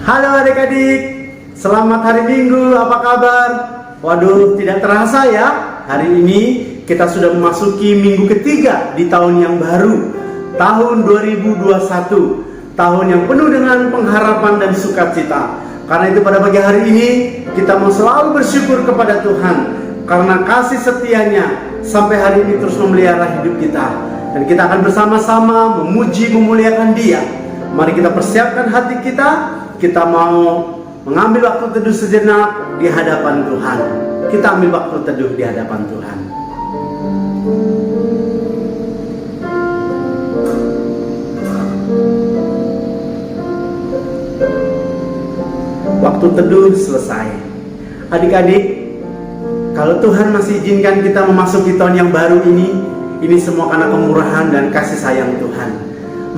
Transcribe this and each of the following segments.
Halo adik-adik, selamat hari Minggu, apa kabar? Waduh, tidak terasa ya, hari ini kita sudah memasuki minggu ketiga di tahun yang baru, tahun 2021, tahun yang penuh dengan pengharapan dan sukacita. Karena itu pada pagi hari ini kita mau selalu bersyukur kepada Tuhan, karena kasih setianya sampai hari ini terus memelihara hidup kita. Dan kita akan bersama-sama memuji, memuliakan Dia. Mari kita persiapkan hati kita mau mengambil waktu teduh sejenak di hadapan Tuhan. Kita ambil waktu teduh di hadapan Tuhan. Waktu teduh selesai. Adik-adik, kalau Tuhan masih izinkan kita memasuki tahun yang baru ini semua karena kemurahan dan kasih sayang Tuhan.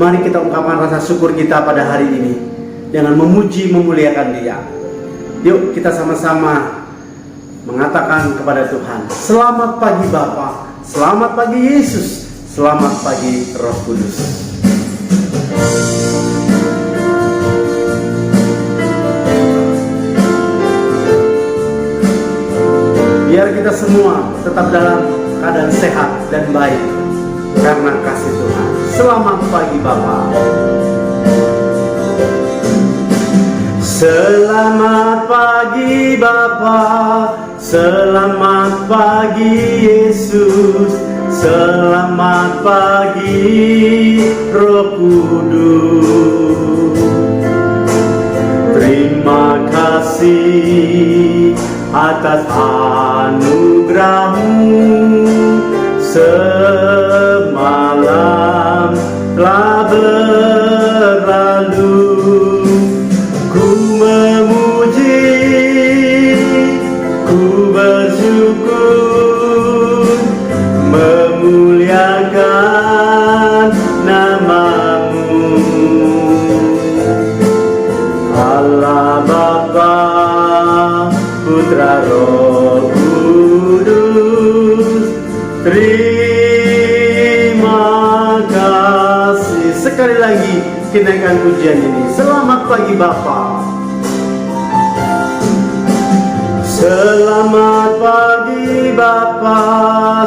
Mari kita ungkapkan rasa syukur kita pada hari ini dengan memuji, memuliakan Dia. Yuk kita sama-sama mengatakan kepada Tuhan, selamat pagi Bapa, selamat pagi Yesus, selamat pagi Roh Kudus. Biar kita semua tetap dalam keadaan sehat dan baik karena kasih Tuhan. Selamat pagi Bapa. Selamat pagi Bapa, selamat pagi Yesus, selamat pagi Roh Kudus. Terima kasih atas anugerah-Mu, semalam telah berlalu. Ku memuji, ku bersyukur, memuliakan nama-Mu. Allah Bapa, Putra Roh Kudus, terima kasih. Sekali lagi kenaikan pujian ini. Selamat pagi Bapa. Selamat pagi Bapa,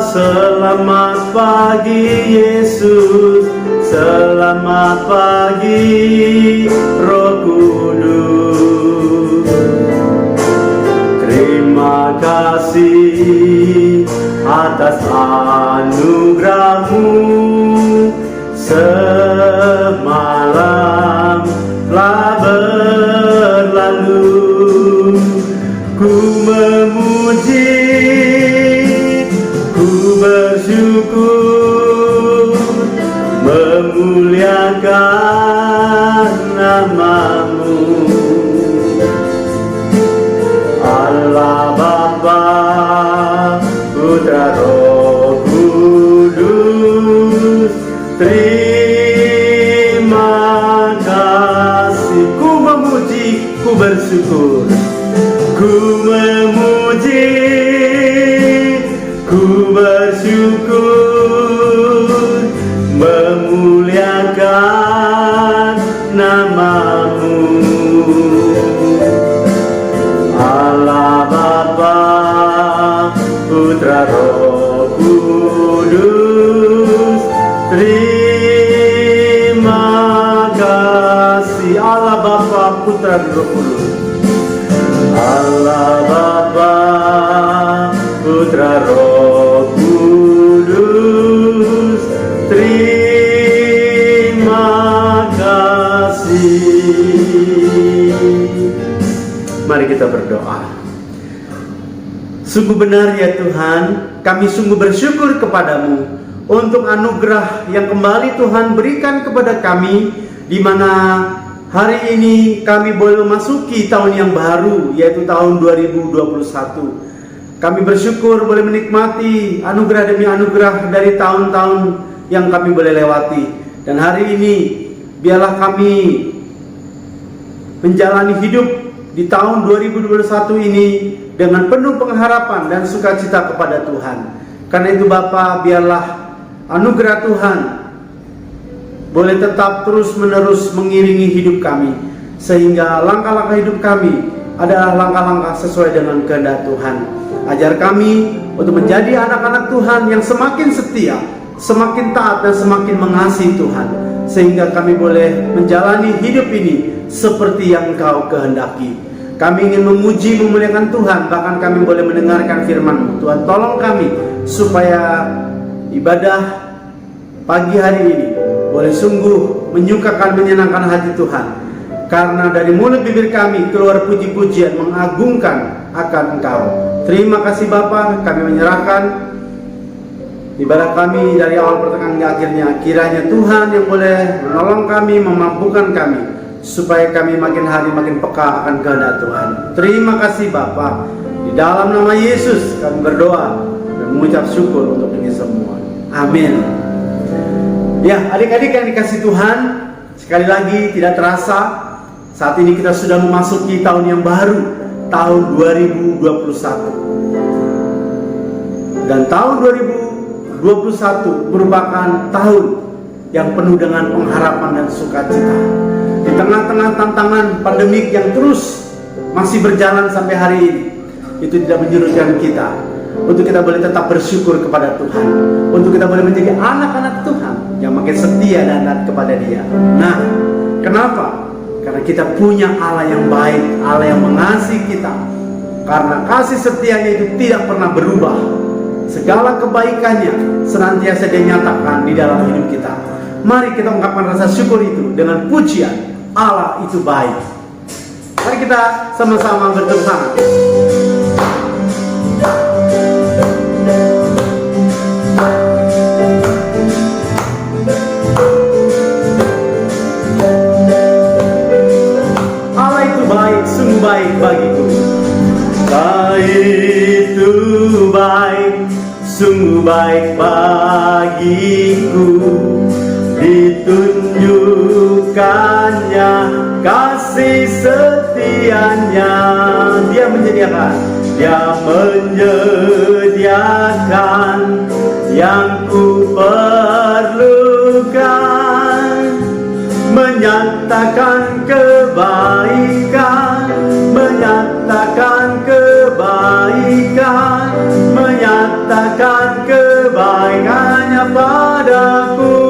selamat pagi Yesus, selamat pagi Roh Kudus. Terima kasih atas anugerah-Mu, semalam telah berlalu. Ku memuji, ku bersyukur, memuliakan nama-Mu. Allah Bapa, Putra Roh Kudus, terima kasih. Ku memuji, ku bersyukur, ku memuji, ku bersyukur, memuliakan nama-Mu. Allah Bapa, Putra Roh Kudus, terima kasih. Allah Bapa, Putra Roh Kudus. Allah Bapa, Putra Roh Kudus, terima kasih. Mari kita berdoa. Sungguh benar ya Tuhan, kami sungguh bersyukur kepadamu untuk anugerah yang kembali Tuhan berikan kepada kami, di mana hari ini kami boleh memasuki tahun yang baru, yaitu tahun 2021. Kami bersyukur boleh menikmati anugerah demi anugerah dari tahun-tahun yang kami boleh lewati. Dan hari ini biarlah kami menjalani hidup di tahun 2021 ini dengan penuh pengharapan dan sukacita kepada Tuhan. Karena itu Bapa, biarlah anugerah Tuhan boleh tetap terus menerus mengiringi hidup kami. sehingga langkah-langkah hidup kami adalah langkah-langkah sesuai dengan kehendak Tuhan. Ajar kami untuk menjadi anak-anak Tuhan yang semakin setia, semakin taat dan semakin mengasihi Tuhan, sehingga kami boleh menjalani hidup ini seperti yang Engkau kehendaki. Kami ingin memuji, memuliakan Tuhan, bahkan kami boleh mendengarkan firman-Mu. Tuhan, tolong kami supaya ibadah pagi hari ini boleh sungguh menyukakan, menyenangkan hati Tuhan, karena dari mulut bibir kami keluar puji-pujian mengagungkan akan Engkau. Terima kasih Bapa, kami menyerahkan ibadah kami dari awal pertengahan hingga akhirnya. Kiranya Tuhan yang boleh menolong kami, memampukan kami, supaya kami makin hari makin peka akan kehendak Tuhan. Terima kasih Bapa. Di dalam nama Yesus kami berdoa dan mengucap syukur untuk ini semua. Amin. Ya, adik-adik yang dikasih Tuhan, sekali lagi tidak terasa saat ini kita sudah memasuki tahun yang baru, tahun 2021. Dan tahun 2021 merupakan tahun yang penuh dengan pengharapan dan sukacita. Di tengah-tengah tantangan pandemik yang terus masih berjalan sampai hari ini, itu tidak menyurutkan kita untuk kita boleh tetap bersyukur kepada Tuhan, untuk kita boleh menjadi anak-anak Tuhan yang makin setia dan taat kepada Dia. Nah, kenapa? Karena kita punya Allah yang baik, Allah yang mengasihi kita. Karena kasih setianya itu tidak pernah berubah. Segala kebaikannya senantiasa Dia nyatakan di dalam hidup kita. Mari kita ungkapkan rasa syukur itu dengan pujian. Allah itu baik. Mari kita sama-sama bertepuk tangan. Allah itu baik, sungguh baik bagiku. Itu baik, sungguh baik bagiku. Ditunjukkannya kasih setianya. Dia menyediakan yang ku perlukan, menyatakan kebaikan, menyatakan kebaikan, menyatakan kebaikannya padaku.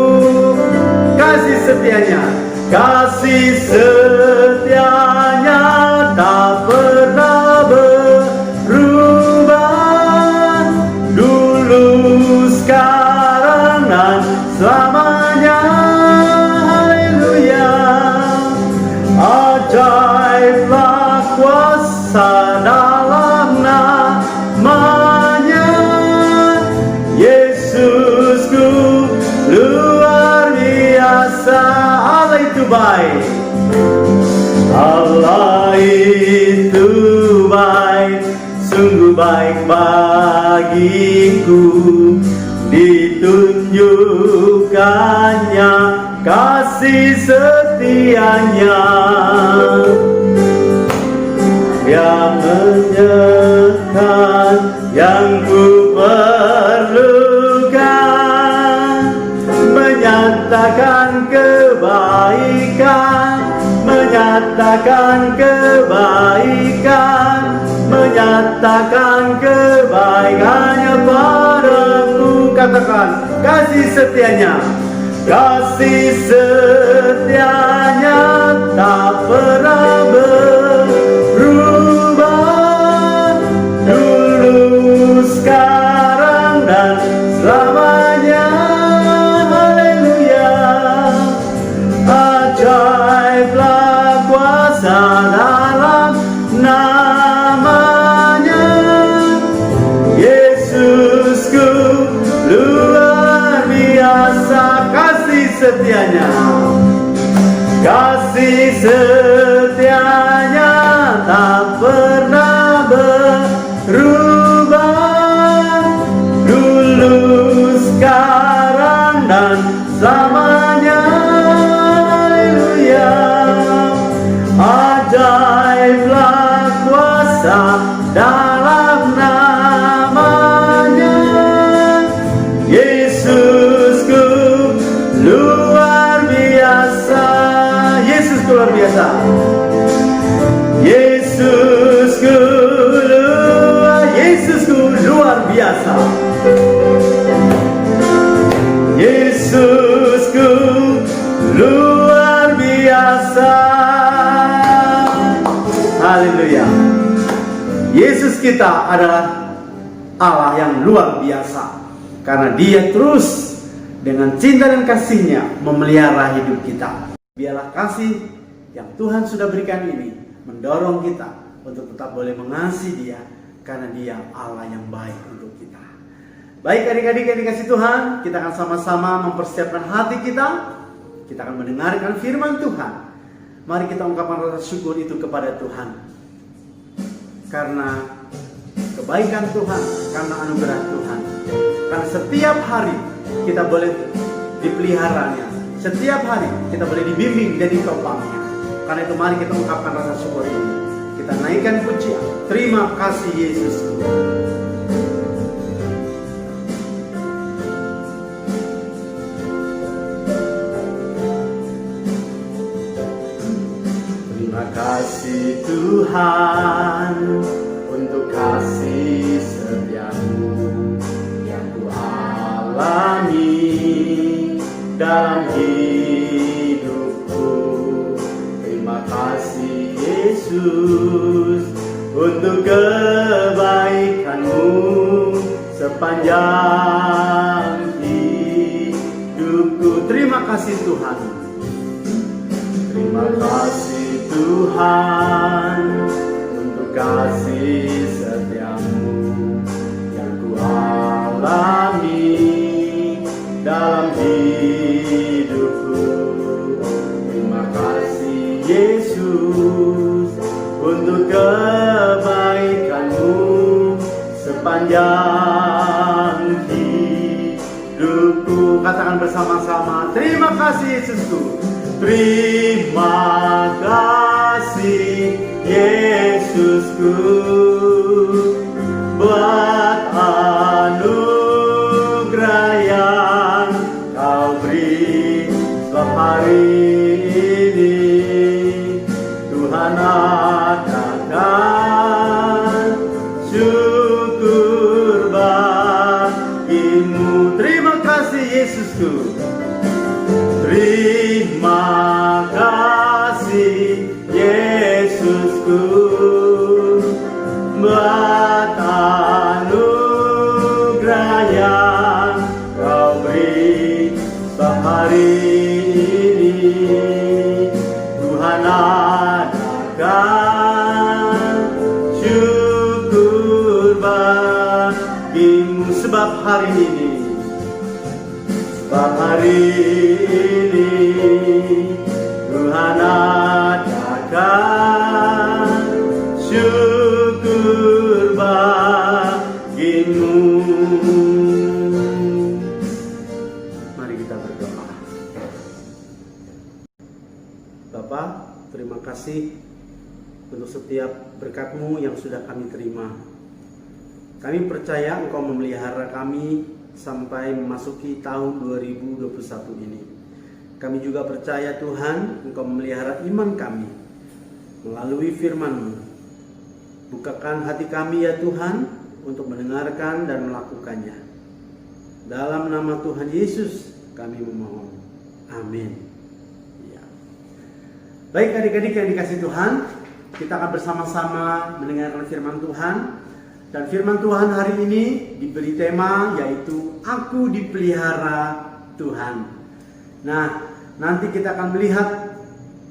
Kasih setianya tak pernah berubah, dulu, sekarang dan selamanya. Haleluya. Ajaiblah kuasa dalam namanya, Yesusku luar biasa. Allah itu baik, Allah itu baik, sungguh baik bagiku. Ditunjukkannya kasih setianya, Dia menyertakan yang ku perlukan, menyatakan kebaikan, menyatakan kebaikan, menyatakan kebaikannya padaku. Katakan kasih setianya, kasih setianya tak pernah berubah, dulu, sekarang dan selamanya. Haleluya. Ajaiblah kuasa dalam namanya, Yesusku luar biasa. Kasih setianya, kasih setianya tak pernah berubah, dulu, sekarang dan selamanya. Haleluya. Ajaiblah kuasa dalam namanya, Yesusku luar biasa. Yesus luar biasa. Haleluya. Yesus kita adalah Allah yang luar biasa, karena Dia terus dengan cinta dan kasih-Nya memelihara hidup kita. Biarlah kasih yang Tuhan sudah berikan ini mendorong kita untuk tetap boleh mengasihi Dia, karena Dia Allah yang baik untuk kita. Baik adik-adik yang dikasih Tuhan, kita akan sama-sama mempersiapkan hati kita. Kita akan mendengarkan firman Tuhan. Mari kita ungkapkan rasa syukur itu kepada Tuhan, karena kebaikan Tuhan, karena anugerah Tuhan. Karena setiap hari kita boleh dipeliharanya, setiap hari kita boleh dibimbing dan ditopangnya. Karena itu mari kita ungkapkan rasa syukur ini. Kita naikkan pujian. Terima kasih Yesus. Terima kasih Tuhan untuk kasih setiamu yang ku alami dalam hidupku. Terima kasih Yesus untuk kebaikanmu sepanjang hidupku. Terima kasih Tuhan. Terima kasih Tuhan untuk kasih setiamu yang ku alami dalam hidupku. Terima kasih Yesus untuk kebaikanmu sepanjang hidupku. Katakan bersama-sama, terima kasih Yesusku. Terima kasih Yesusku buat anugerah yang Kau beri. Sebab hari ini Tuhan adakan syukur bagimu. Terima kasih Yesusku. Terima kasih Yesusku buat anugerah yang Kau beri. Sebab hari ini Tuhan adakan syukur bagimu. Sebab hari ini, sebab hari ini Tuhan adakan syukur bagimu. Mari kita berdoa. Bapa, terima kasih untuk setiap berkat-Mu yang sudah kami terima. Kami percaya Engkau memelihara kami sampai memasuki tahun 2021 ini. Kami juga percaya Tuhan, Engkau memelihara iman kami melalui firman-Mu. Bukakan hati kami ya Tuhan untuk mendengarkan dan melakukannya. Dalam nama Tuhan Yesus kami memohon. Amin. Ya. Baik adik-adik yang dikasih Tuhan, kita akan bersama-sama mendengarkan firman Tuhan. Dan firman Tuhan hari ini diberi tema yaitu Aku dipelihara Tuhan. Nah, nanti kita akan melihat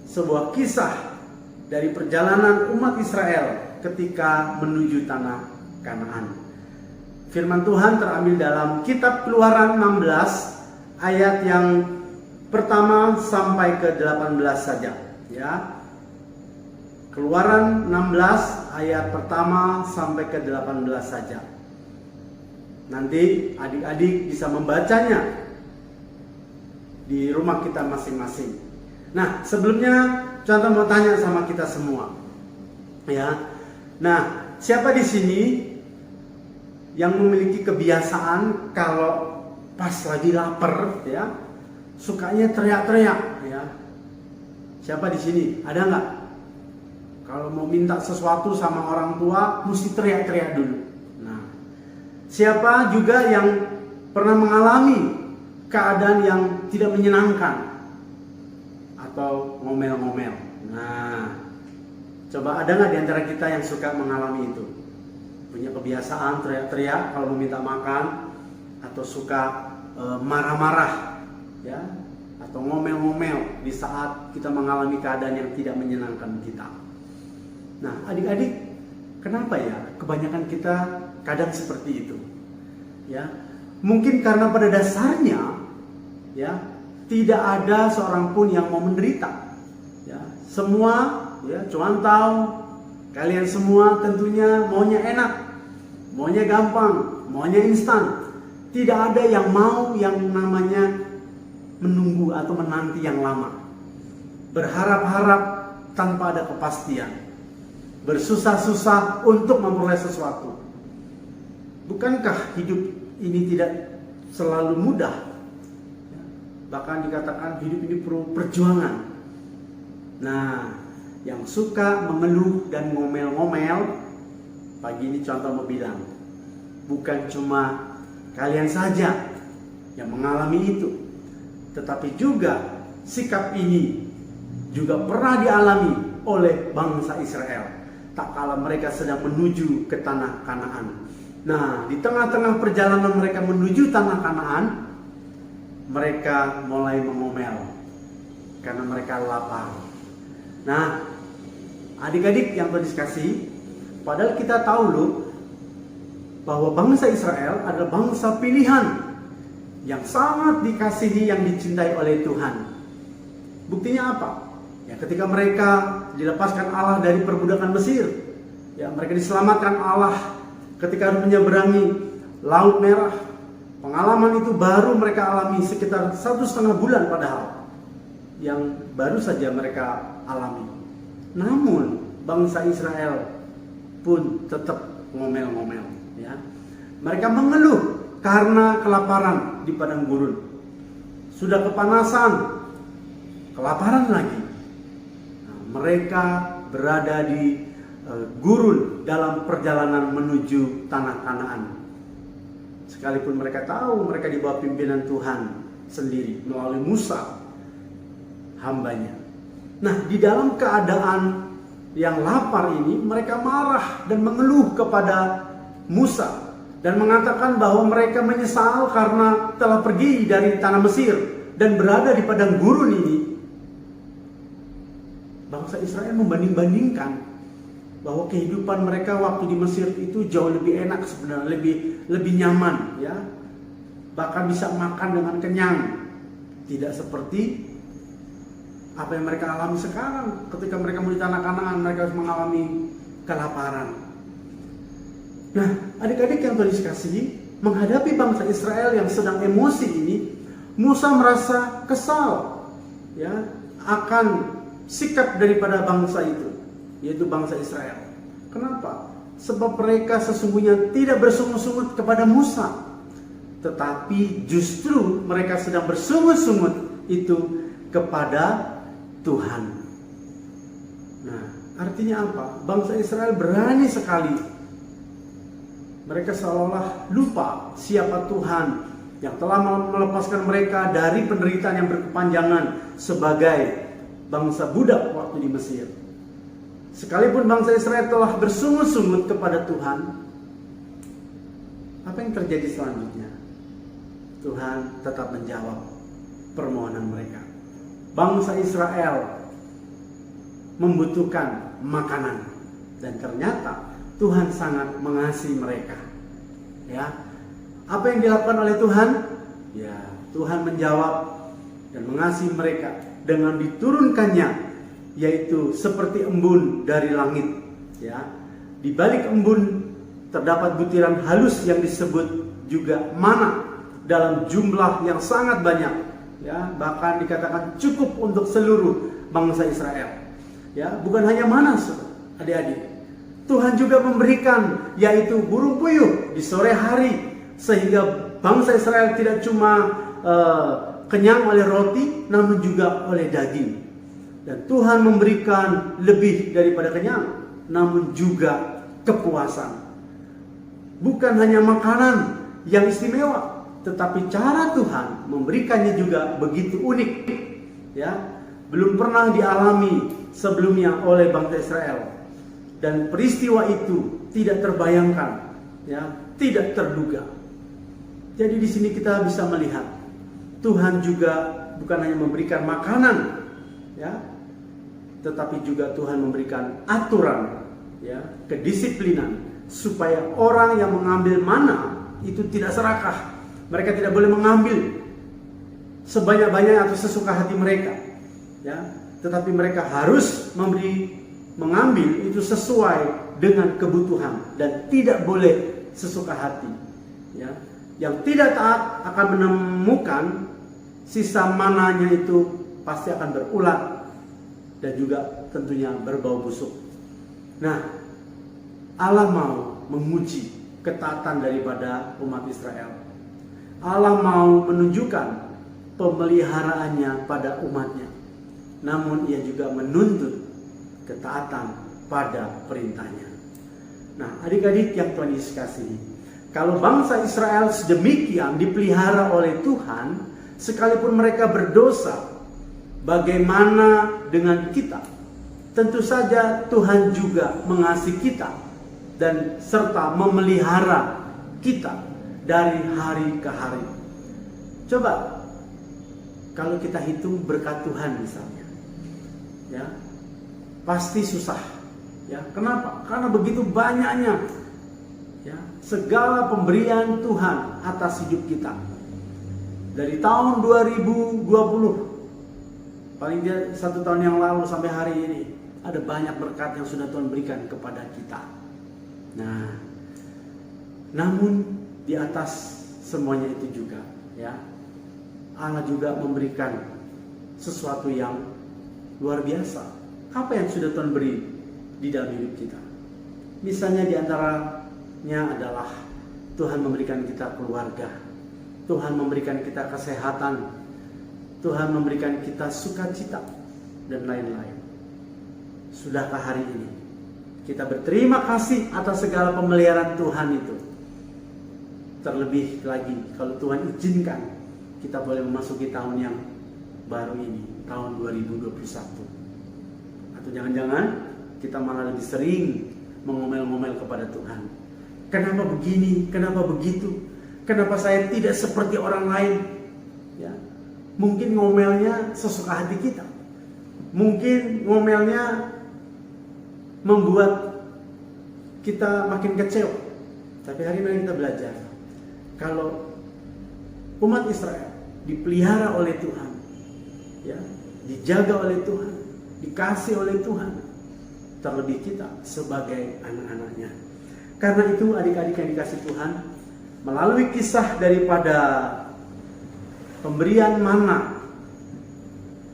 sebuah kisah dari perjalanan umat Israel ketika menuju tanah Kanaan. Firman Tuhan terambil dalam kitab Keluaran 16 ayat yang pertama sampai ke 18 saja, ya. Keluaran 16 ayat pertama sampai ke 18 saja. Nanti adik-adik bisa membacanya di rumah kita masing-masing. Nah, sebelumnya contoh mau tanya sama kita semua. Ya. Nah, siapa di sini yang memiliki kebiasaan kalau pas lagi lapar ya, sukanya teriak-teriak ya? Siapa di sini? Ada nggak? Kalau mau minta sesuatu sama orang tua, mesti teriak-teriak dulu. Nah, siapa juga yang pernah mengalami keadaan yang tidak menyenangkan atau ngomel-ngomel? Nah, Coba ada nggak di antara kita yang suka mengalami itu? Punya kebiasaan teriak-teriak kalau meminta makan, atau suka marah-marah, ya, atau ngomel-ngomel di saat kita mengalami keadaan yang tidak menyenangkan kita. Nah, adik-adik, kenapa ya kebanyakan kita kadang seperti itu? Ya, mungkin karena pada dasarnya, ya, tidak ada seorang pun yang mau menderita. Ya, semua, ya, cuman tahu kalian semua tentunya maunya enak, maunya gampang, maunya instan. Tidak ada yang mau yang namanya menunggu atau menanti yang lama. Berharap-harap tanpa ada kepastian. Bersusah-susah untuk memperoleh sesuatu. Bukankah hidup ini tidak selalu mudah? Bahkan dikatakan hidup ini perlu perjuangan. Nah, yang suka mengeluh dan ngomel-ngomel, pagi ini contoh mau bilang, bukan cuma kalian saja yang mengalami itu, tetapi juga sikap ini juga pernah dialami oleh bangsa Israel tak kala mereka sedang menuju ke tanah Kanaan. Nah, di tengah-tengah perjalanan mereka menuju tanah Kanaan, mereka mulai mengomel karena mereka lapar. Nah, adik-adik yang terdiskusi, padahal kita tahu loh bahwa bangsa Israel adalah bangsa pilihan yang sangat dikasihi, yang dicintai oleh Tuhan. Buktinya apa? Ya, ketika mereka dilepaskan Allah dari perbudakan Mesir, ya, mereka diselamatkan Allah ketika harus menyeberangi Laut Merah. Pengalaman itu baru mereka alami sekitar 1,5 bulan padahal, yang baru saja mereka alami. Namun bangsa Israel pun tetap ngomel-ngomel, ya. Mereka mengeluh karena kelaparan di padang gurun. Sudah kepanasan, kelaparan lagi. Nah, mereka berada di gurun dalam perjalanan menuju tanah Kanaan. Sekalipun mereka tahu mereka di bawah pimpinan Tuhan sendiri melalui Musa, hambanya. Nah, di dalam keadaan yang lapar ini, mereka marah dan mengeluh kepada Musa dan mengatakan bahwa mereka menyesal karena telah pergi dari tanah Mesir dan berada di padang gurun ini. Bangsa Israel membanding-bandingkan bahwa kehidupan mereka waktu di Mesir itu jauh lebih enak sebenarnya, lebih nyaman, ya. Bahkan bisa makan dengan kenyang. Tidak seperti apa yang mereka alami sekarang. Ketika mereka mau di tanah Kanaan, mereka harus mengalami kelaparan. Nah, adik-adik yang terdiskusi, menghadapi bangsa Israel yang sedang emosi ini, Musa merasa kesal, ya, akan sikap daripada bangsa itu, yaitu bangsa Israel. Kenapa? Sebab mereka sesungguhnya tidak bersungut-sungut kepada Musa, tetapi justru mereka sedang bersungut-sungut itu kepada Tuhan. Nah, artinya apa? Bangsa Israel berani sekali. Mereka seolah-olah lupa siapa Tuhan yang telah melepaskan mereka dari penderitaan yang berkepanjangan sebagai bangsa budak waktu di Mesir. Sekalipun bangsa Israel telah bersungut-sungut kepada Tuhan, apa yang terjadi selanjutnya? Tuhan tetap menjawab permohonan mereka. Bangsa Israel membutuhkan makanan, dan ternyata Tuhan sangat mengasihi mereka. Ya, apa yang dilakukan oleh Tuhan? Ya, Tuhan menjawab dan mengasihi mereka dengan diturunkannya, yaitu seperti embun dari langit. Ya, di balik embun terdapat butiran halus yang disebut juga mana dalam jumlah yang sangat banyak. Ya, bahkan dikatakan cukup untuk seluruh bangsa Israel. Ya, bukan hanya mana, adik-adik. Tuhan juga memberikan yaitu burung puyuh di sore hari, sehingga bangsa Israel tidak cuma kenyang oleh roti, namun juga oleh daging. Dan Tuhan memberikan lebih daripada kenyang, namun juga kepuasan. Bukan hanya makanan yang istimewa, tetapi cara Tuhan memberikannya juga begitu unik, ya, belum pernah dialami sebelumnya oleh bangsa Israel. dan peristiwa itu tidak terbayangkan, ya, tidak terduga. Jadi di sini kita bisa melihat Tuhan juga bukan hanya memberikan makanan, ya, tetapi juga Tuhan memberikan aturan, ya, kedisiplinan supaya orang yang mengambil mana itu tidak serakah. Mereka tidak boleh mengambil sebanyak-banyaknya atau sesuka hati mereka, ya, tetapi mereka harus mengambil itu sesuai dengan kebutuhan dan tidak boleh sesuka hati, ya. Yang tidak taat akan menemukan sisa mananya itu pasti akan berulat dan juga tentunya berbau busuk. Nah, Allah mau menguji ketaatan daripada umat Israel. Allah mau menunjukkan pemeliharaannya pada umatnya. Namun ia juga menuntut ketaatan pada perintahnya. Nah, adik-adik yang Tuhan Yesus kasihi, kalau bangsa Israel sedemikian dipelihara oleh Tuhan, sekalipun mereka berdosa, bagaimana dengan kita? Tentu saja Tuhan juga mengasihi kita dan serta memelihara kita dari hari ke hari. Coba kalau kita hitung berkat Tuhan misalnya, ya, pasti susah, ya. Kenapa? Karena begitu banyaknya, ya, segala pemberian Tuhan atas hidup kita. Dari tahun 2020, paling tidak 1 tahun yang lalu sampai hari ini, ada banyak berkat yang sudah Tuhan berikan kepada kita. Nah, namun di atas semuanya itu juga, ya, Allah juga memberikan sesuatu yang luar biasa. Apa yang sudah Tuhan beri di dalam hidup kita? Misalnya di antaranya adalah Tuhan memberikan kita keluarga, Tuhan memberikan kita kesehatan, Tuhan memberikan kita sukacita, dan lain-lain. Sudahkah hari ini kita berterima kasih atas segala pemeliharaan Tuhan itu? Terlebih lagi kalau Tuhan izinkan kita boleh memasuki tahun yang baru ini, tahun 2021. Atau jangan-jangan kita malah lebih sering mengomel-ngomel kepada Tuhan. Kenapa begini? Kenapa begitu? Kenapa saya tidak seperti orang lain? Ya, mungkin ngomelnya sesuka hati kita. Mungkin ngomelnya membuat kita makin kecewa. Tapi hari ini kita belajar, kalau umat Israel dipelihara oleh Tuhan, ya, dijaga oleh Tuhan, dikasih oleh Tuhan, terlebih kita sebagai anak-anaknya. Karena itu adik-adik yang dikasih Tuhan, melalui kisah daripada pemberian manna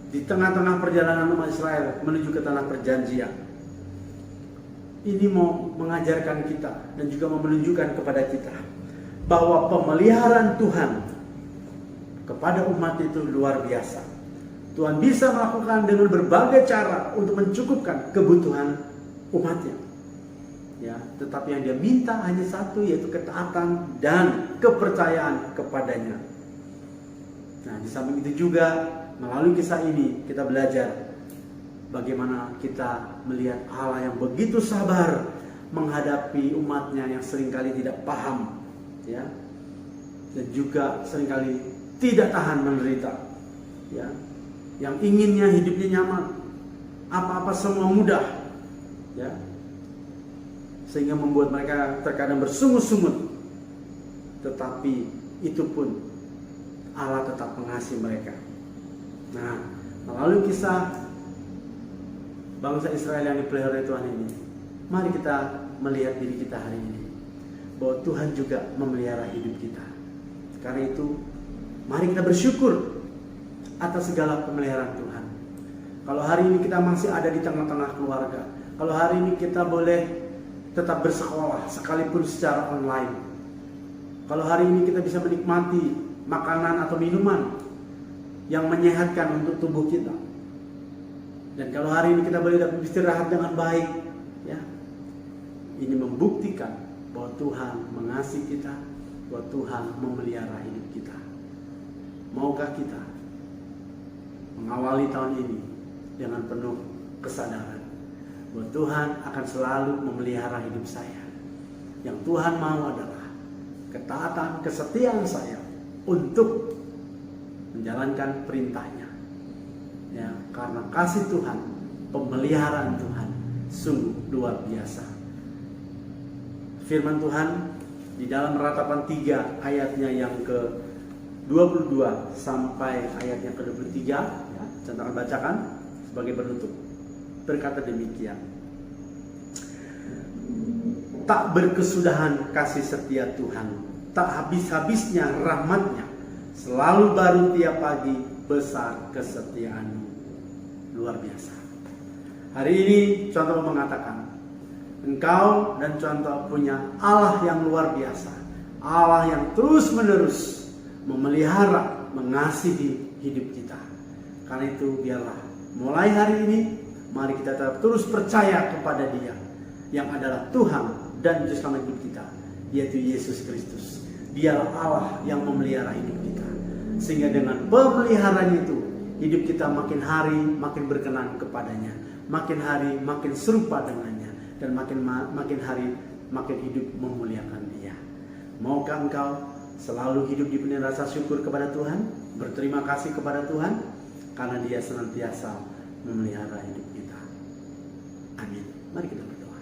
di tengah-tengah perjalanan umat Israel menuju ke tanah perjanjian, ini mau mengajarkan kita dan juga mau menunjukkan kepada kita bahwa pemeliharaan Tuhan kepada umat itu luar biasa. Tuhan bisa melakukan dengan berbagai cara untuk mencukupkan kebutuhan umatnya, ya, tetapi yang dia minta hanya satu, yaitu ketaatan dan kepercayaan kepadanya. Nah, di samping itu juga melalui kisah ini kita belajar bagaimana kita melihat Allah yang begitu sabar menghadapi umatnya yang seringkali tidak paham, ya, dan juga seringkali tidak tahan menderita, ya, yang inginnya hidupnya nyaman, apa-apa semua mudah, ya, sehingga membuat mereka terkadang bersungut-sungut. Tetapi itu pun Allah tetap mengasihi mereka. Nah, melalui kisah bangsa Israel yang dipelihara Tuhan ini, mari kita melihat diri kita hari ini, bahwa Tuhan juga memelihara hidup kita. Karena itu, mari kita bersyukur atas segala pemeliharaan Tuhan. Kalau hari ini kita masih ada di tengah-tengah keluarga, kalau hari ini kita boleh tetap bersekolah sekalipun secara online, kalau hari ini kita bisa menikmati makanan atau minuman yang menyehatkan untuk tubuh kita, dan kalau hari ini kita boleh dapat istirahat dengan baik, ya, ini membuktikan bahwa Tuhan mengasihi kita, bahwa Tuhan memelihara hidup kita. Maukah kita mengawali tahun ini dengan penuh kesadaran bahwa Tuhan akan selalu memelihara hidup saya. Yang Tuhan mau adalah ketaatan, kesetiaan saya untuk menjalankan perintahnya. Ya, karena kasih Tuhan, pemeliharaan Tuhan sungguh luar biasa. Firman Tuhan di dalam Ratapan 3 ayatnya yang ke-22 sampai ayatnya ke-23, ya, saya akan bacakan sebagai penutup. Berkata demikian: tak berkesudahan kasih setia Tuhan, tak habis-habisnya rahmatnya, selalu baru tiap pagi, besar kesetiaan-Mu. Luar biasa. Hari ini contoh mengatakan, engkau dan contoh punya Allah yang luar biasa, Allah yang terus menerus memelihara, mengasihi hidup kita. Karena itu biarlah mulai hari ini, mari kita tetap terus percaya kepada Dia yang adalah Tuhan dan Juru Selamat hidup kita, yaitu Yesus Kristus. Dialah Allah yang memelihara hidup kita, sehingga dengan pemeliharaan itu hidup kita makin hari makin berkenan kepadanya, makin hari makin serupa dengannya, dan makin hari makin hidup memuliakan Dia. Maukah engkau selalu hidup dipenuhi rasa syukur kepada Tuhan, berterima kasih kepada Tuhan, karena Dia senantiasa memelihara hidup kita. Amin. Mari kita berdoa.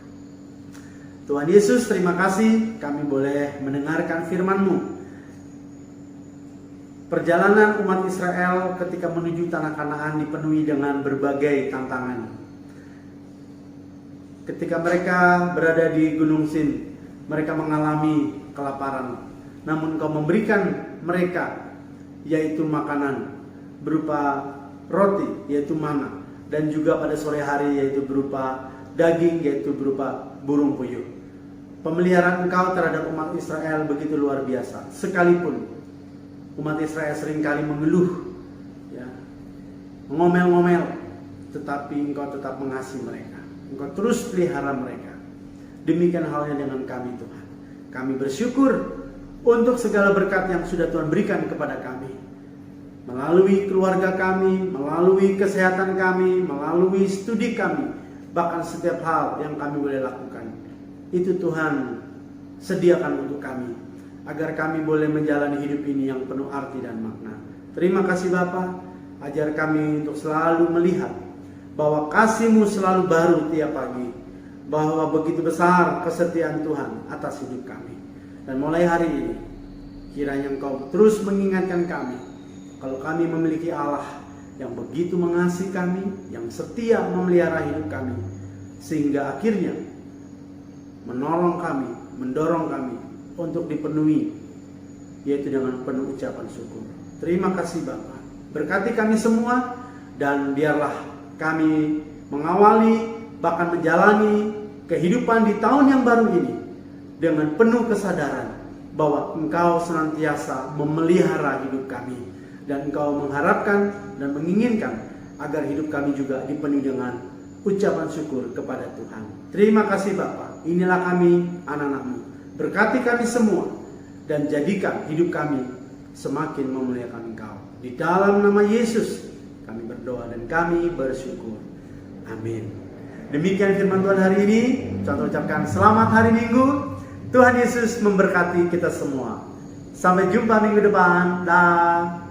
Tuhan Yesus, terima kasih kami boleh mendengarkan firman-Mu. Perjalanan umat Israel ketika menuju tanah Kanaan dipenuhi dengan berbagai tantangan. Ketika mereka berada di Gunung Sin, mereka mengalami kelaparan. Namun Engkau memberikan mereka yaitu makanan berupa roti, yaitu mana, dan juga pada sore hari yaitu berupa daging, yaitu berupa burung puyuh. Pemeliharaan Engkau terhadap umat Israel begitu luar biasa. Sekalipun umat Israel seringkali mengeluh, ya, ngomel-ngomel, tetapi Engkau tetap mengasihi mereka. Engkau terus pelihara mereka. Demikian halnya dengan kami, Tuhan. Kami bersyukur untuk segala berkat yang sudah Tuhan berikan kepada kami, melalui keluarga kami, melalui kesehatan kami, melalui studi kami, bahkan setiap hal yang kami boleh lakukan. Itu Tuhan sediakan untuk kami, agar kami boleh menjalani hidup ini yang penuh arti dan makna. Terima kasih Bapa, ajar kami untuk selalu melihat bahwa kasih-Mu selalu baru tiap pagi, bahwa begitu besar kesetiaan Tuhan atas hidup kami. Dan mulai hari ini, kiranya Engkau terus mengingatkan kami, kalau kami memiliki Allah yang begitu mengasihi kami, yang setia memelihara hidup kami, sehingga akhirnya menolong kami, mendorong kami untuk dipenuhi, yaitu dengan penuh ucapan syukur. Terima kasih Bapa. Berkati kami semua, dan biarlah kami mengawali bahkan menjalani kehidupan di tahun yang baru ini dengan penuh kesadaran bahwa Engkau senantiasa memelihara hidup kami, dan Engkau mengharapkan dan menginginkan agar hidup kami juga dipenuhi dengan ucapan syukur kepada Tuhan. Terima kasih Bapa. Inilah kami, anak-anak-Mu. Berkati kami semua dan jadikan hidup kami semakin memuliakan Engkau. Di dalam nama Yesus kami berdoa dan kami bersyukur. Amin. Demikian firman Tuhan hari ini. Contoh ucapkan selamat hari Minggu. Tuhan Yesus memberkati kita semua. Sampai jumpa minggu depan. Dah.